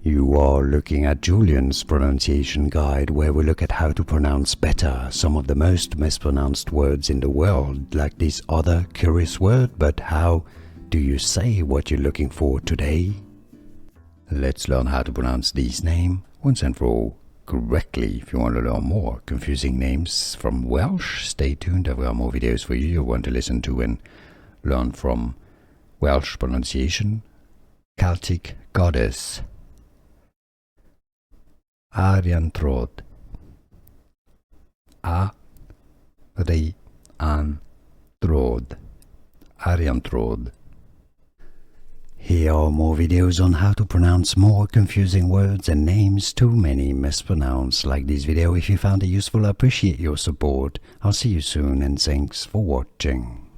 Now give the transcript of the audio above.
You are looking at Julian's pronunciation guide, where we look at how to pronounce better some of the most mispronounced words in the world, like this other curious word. But how do you say what you're looking for today? Let's learn how to pronounce these names once and for all correctly. If you want to learn more confusing names from Welsh, stay tuned. There are more videos for you want to listen to and learn from Welsh pronunciation. Celtic goddess. Arianrhod. Arianrhod. Arianrhod. Here are more videos on how to pronounce more confusing words and names too many mispronounced. Like this video if you found it useful. I appreciate your support. I'll see you soon and thanks for watching.